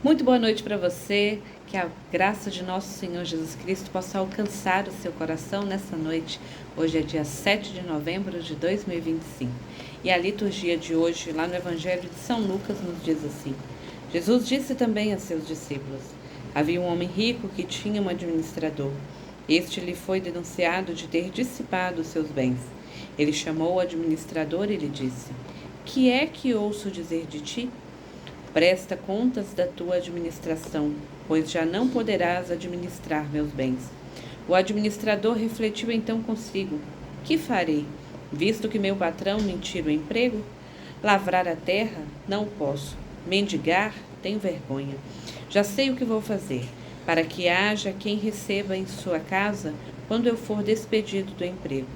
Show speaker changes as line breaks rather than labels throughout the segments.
Muito boa noite para você, que a graça de nosso Senhor Jesus Cristo possa alcançar o seu coração nessa noite. Hoje é dia 7 de novembro de 2025 e a liturgia de hoje, lá no Evangelho de São Lucas, nos diz assim: Jesus disse também a seus discípulos: havia um homem rico que tinha um administrador. Este lhe foi denunciado de ter dissipado os seus bens. Ele chamou o administrador e lhe disse: que é que ouço dizer de ti? Presta contas da tua administração, pois já não poderás administrar meus bens. O administrador refletiu então consigo: que farei, visto que meu patrão me tira o emprego? Lavrar a terra? Não posso. Mendigar? Tenho vergonha. Já sei o que vou fazer, para que haja quem receba em sua casa quando eu for despedido do emprego.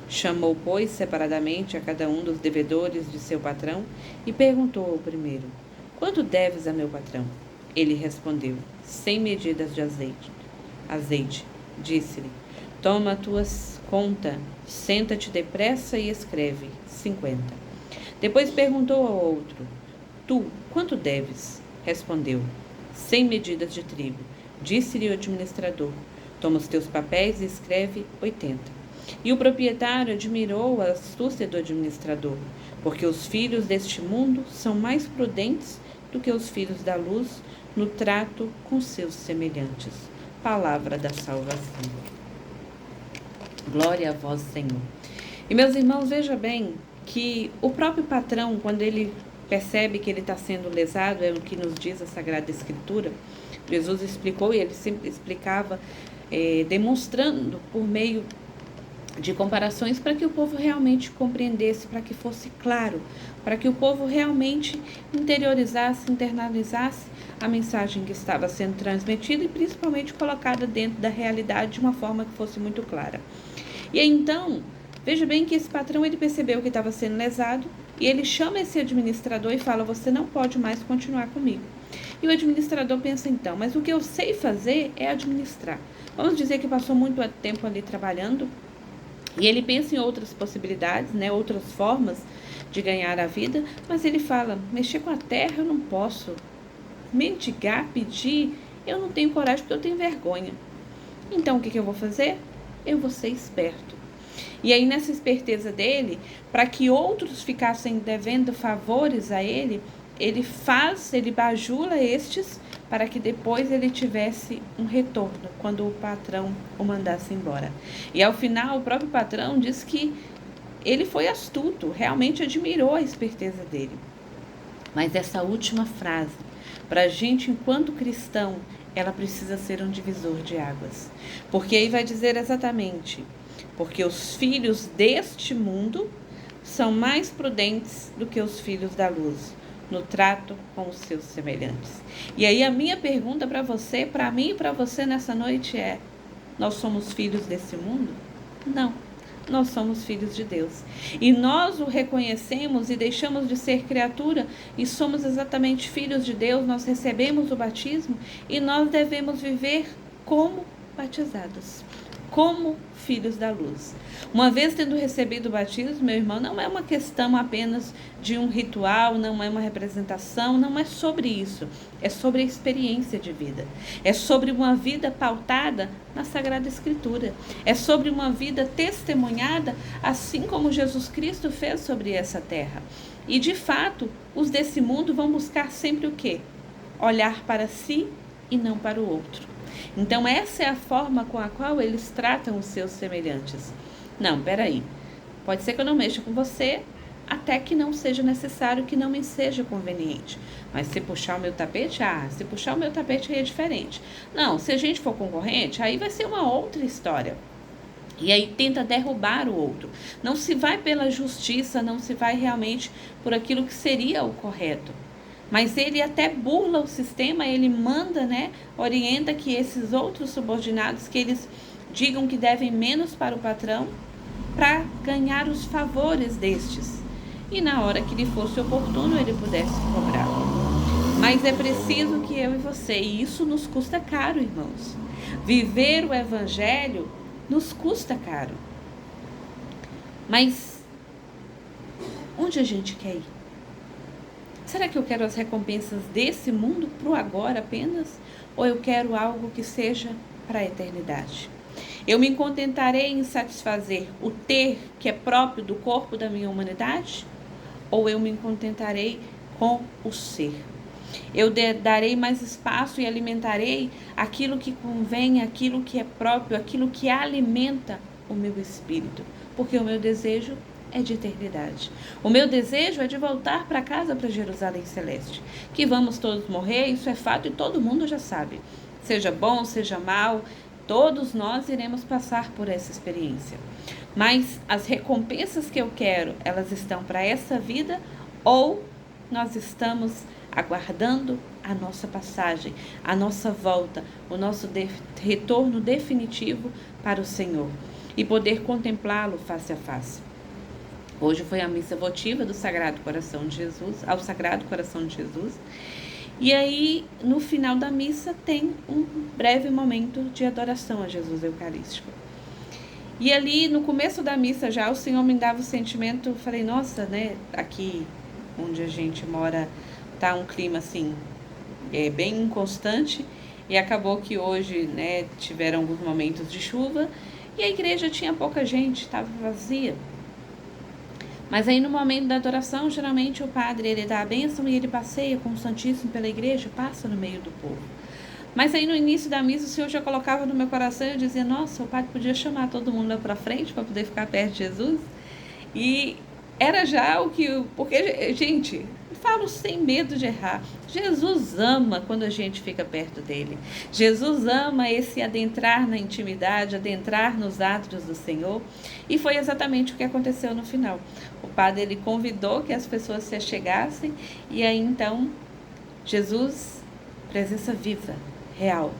Chamou, pois, separadamente a cada um dos devedores de seu patrão e perguntou ao primeiro: quanto deves a meu patrão? Ele respondeu: 100 medidas de azeite. Disse-lhe: toma a tua conta, senta-te depressa e escreve: 50. Depois perguntou ao outro: tu, quanto deves? Respondeu: 100 medidas de trigo. Disse-lhe o administrador: toma os teus papéis e escreve: 80. E o proprietário admirou a astúcia do administrador, porque os filhos deste mundo são mais prudentes do que os filhos da luz no trato com seus semelhantes. Palavra da salvação. Glória a vós, Senhor. E meus irmãos, veja bem que o próprio patrão, quando ele percebe que ele está sendo lesado, é o que nos diz a Sagrada Escritura. Jesus explicou, e ele sempre explicava, demonstrando por meio de comparações para que o povo realmente compreendesse, para que fosse claro, para que o povo realmente interiorizasse, internalizasse a mensagem que estava sendo transmitida e principalmente colocada dentro da realidade de uma forma que fosse muito clara. E aí, então, veja bem que esse patrão, ele percebeu que estava sendo lesado e ele chama esse administrador e fala: você não pode mais continuar comigo. E o administrador pensa então: mas o que eu sei fazer é administrar. Vamos dizer que passou muito tempo ali trabalhando, e ele pensa em outras possibilidades, outras formas de ganhar a vida, mas ele fala: mexer com a terra eu não posso, mendigar, pedir, eu não tenho coragem porque eu tenho vergonha. Então o que eu vou fazer? Eu vou ser esperto. E aí, nessa esperteza dele, para que outros ficassem devendo favores a ele, ele bajula estes para que depois ele tivesse um retorno quando o patrão o mandasse embora. E ao final, o próprio patrão diz que ele foi astuto, realmente admirou a esperteza dele. Mas essa última frase, para a gente enquanto cristão, ela precisa ser um divisor de águas. Porque aí vai dizer exatamente: porque os filhos deste mundo são mais prudentes do que os filhos da luz no trato com os seus semelhantes. E aí a minha pergunta para você, para mim e para você nessa noite é: nós somos filhos desse mundo? Não, nós somos filhos de Deus. E nós o reconhecemos e deixamos de ser criatura e somos exatamente filhos de Deus. Nós recebemos o batismo e nós devemos viver como batizados, como filhos da luz. Uma vez tendo recebido o batismo, meu irmão, não é uma questão apenas de um ritual, não é uma representação, não é sobre isso. É sobre a experiência de vida. É sobre uma vida pautada na Sagrada Escritura. É sobre uma vida testemunhada, assim como Jesus Cristo fez sobre essa terra. E, de fato, os desse mundo vão buscar sempre o quê? Olhar para si e não para o outro. Então, essa é a forma com a qual eles tratam os seus semelhantes. Não, peraí, pode ser que eu não mexa com você até que não seja necessário, que não me seja conveniente. Mas se puxar o meu tapete, se puxar o meu tapete aí é diferente. Não, se a gente for concorrente, aí vai ser uma outra história. E aí tenta derrubar o outro. Não se vai pela justiça, não se vai realmente por aquilo que seria o correto. Mas ele até burla o sistema, ele manda, orienta que esses outros subordinados, que eles digam que devem menos para o patrão, para ganhar os favores destes. E na hora que lhe fosse oportuno, ele pudesse cobrar. Mas é preciso que eu e você, e isso nos custa caro, irmãos. Viver o Evangelho nos custa caro. Mas onde a gente quer ir? Será que eu quero as recompensas desse mundo para o agora apenas? Ou eu quero algo que seja para a eternidade? Eu me contentarei em satisfazer o ter que é próprio do corpo da minha humanidade? Ou eu me contentarei com o ser? Eu darei mais espaço e alimentarei aquilo que convém, aquilo que é próprio, aquilo que alimenta o meu espírito, porque o meu desejo é de eternidade. O meu desejo é de voltar para casa, para Jerusalém Celeste. Que vamos todos morrer, isso é fato e todo mundo já sabe. Seja bom, seja mal, todos nós iremos passar por essa experiência. Mas as recompensas que eu quero, elas estão para essa vida ou nós estamos aguardando a nossa passagem, a nossa volta, o nosso retorno definitivo para o Senhor e poder contemplá-lo face a face. Hoje foi a missa votiva do Sagrado Coração de Jesus, ao Sagrado Coração de Jesus. E aí, no final da missa, tem um breve momento de adoração a Jesus Eucarístico. E ali, no começo da missa já, o Senhor me dava o sentimento, falei, nossa, né, aqui onde a gente mora tá um clima assim, bem inconstante, e acabou que hoje, né, tiveram alguns momentos de chuva, e a igreja tinha pouca gente, estava vazia. Mas aí no momento da adoração, geralmente o padre ele dá a bênção e ele passeia com o Santíssimo pela igreja, passa no meio do povo. Mas aí no início da missa o Senhor já colocava no meu coração e eu dizia, nossa, o padre podia chamar todo mundo lá para frente para poder ficar perto de Jesus. E era já o que... Porque, gente, falo sem medo de errar. Jesus ama quando a gente fica perto dele. Jesus ama esse adentrar na intimidade, adentrar nos átrios do Senhor. E foi exatamente o que aconteceu no final. O padre ele convidou que as pessoas se achegassem e aí então Jesus, presença viva, real,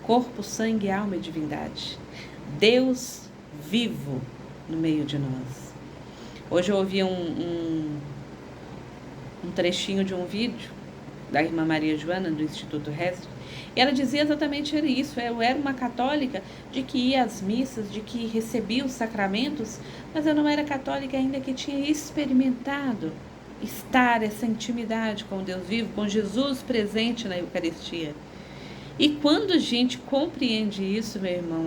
corpo, sangue, alma e divindade. Deus vivo no meio de nós. Hoje eu ouvi um trechinho de um vídeo da irmã Maria Joana, do Instituto Restre, e ela dizia exatamente isso. Eu era uma católica de que ia às missas, de que recebia os sacramentos, mas eu não era católica ainda que tinha experimentado estar essa intimidade com Deus vivo, com Jesus presente na Eucaristia. E quando a gente compreende isso, meu irmão,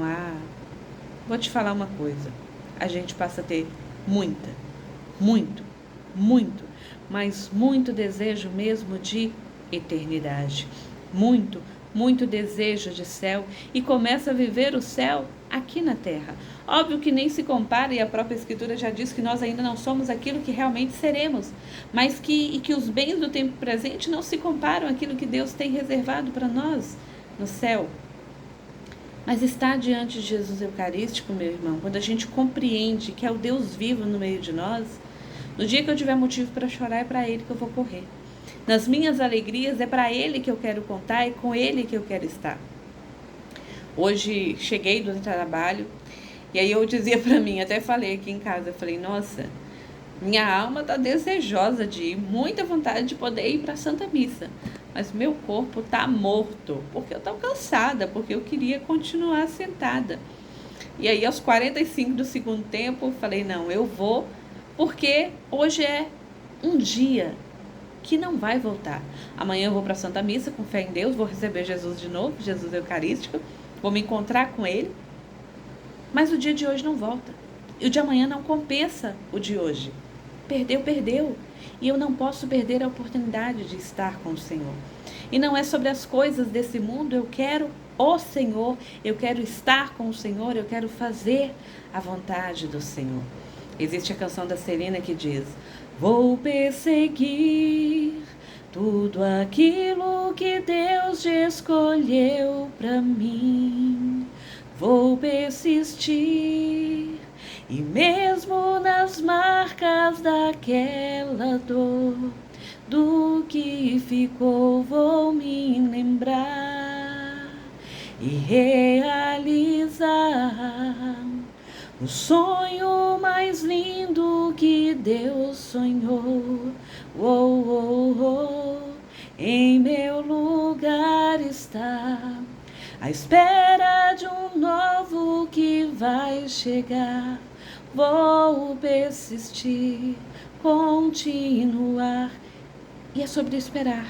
vou te falar uma coisa, a gente passa a ter muito, mas muito desejo mesmo de eternidade, muito desejo de céu e começa a viver o céu aqui na terra. Óbvio que nem se compara, e a própria Escritura já diz que nós ainda não somos aquilo que realmente seremos, mas que os bens do tempo presente não se comparam àquilo que Deus tem reservado para nós no céu. Mas estar diante de Jesus Eucarístico, meu irmão, quando a gente compreende que é o Deus vivo no meio de nós, no dia que eu tiver motivo para chorar, é para Ele que eu vou correr. Nas minhas alegrias, é para Ele que eu quero contar, é com Ele que eu quero estar. Hoje, cheguei do trabalho, e aí eu dizia para mim, até falei aqui em casa, eu falei, nossa, minha alma está desejosa de ir, muita vontade de poder ir para a Santa Missa. Mas meu corpo está morto, porque eu estou cansada, porque eu queria continuar sentada. E aí, aos 45 do segundo tempo, eu falei, não, eu vou, porque hoje é um dia que não vai voltar. Amanhã eu vou para a Santa Missa, com fé em Deus, vou receber Jesus de novo, Jesus Eucarístico, vou me encontrar com Ele, mas o dia de hoje não volta. E o de amanhã não compensa o de hoje. Perdeu. E eu não posso perder a oportunidade de estar com o Senhor. E não é sobre as coisas desse mundo, eu quero o Senhor, eu quero estar com o Senhor, eu quero fazer a vontade do Senhor. Existe a canção da Celina que diz, vou perseguir tudo aquilo que Deus escolheu para mim. Vou persistir e mesmo nas marcas daquela dor, do que ficou vou me lembrar e realizar o sonho mais lindo que Deus sonhou. Em meu lugar está, à espera de um novo que vai chegar. Vou persistir, continuar E é sobre esperar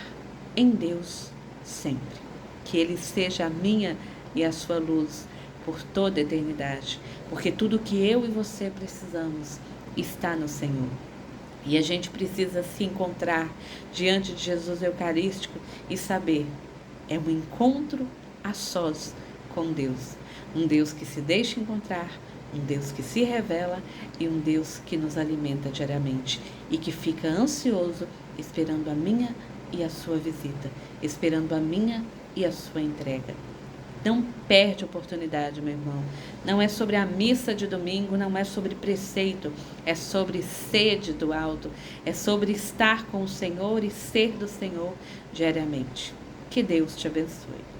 em Deus sempre. Que Ele seja a minha e a sua luz por toda a eternidade. Porque tudo que eu e você precisamos está no Senhor. E a gente precisa se encontrar diante de Jesus Eucarístico e saber, é um encontro a sós com Deus. Um Deus que se deixa encontrar, um Deus que se revela e um Deus que nos alimenta diariamente e que fica ansioso esperando a minha e a sua visita, esperando a minha e a sua entrega. Não perde a oportunidade, meu irmão. Não é sobre a missa de domingo, não é sobre preceito, é sobre sede do alto, é sobre estar com o Senhor e ser do Senhor diariamente. Que Deus te abençoe.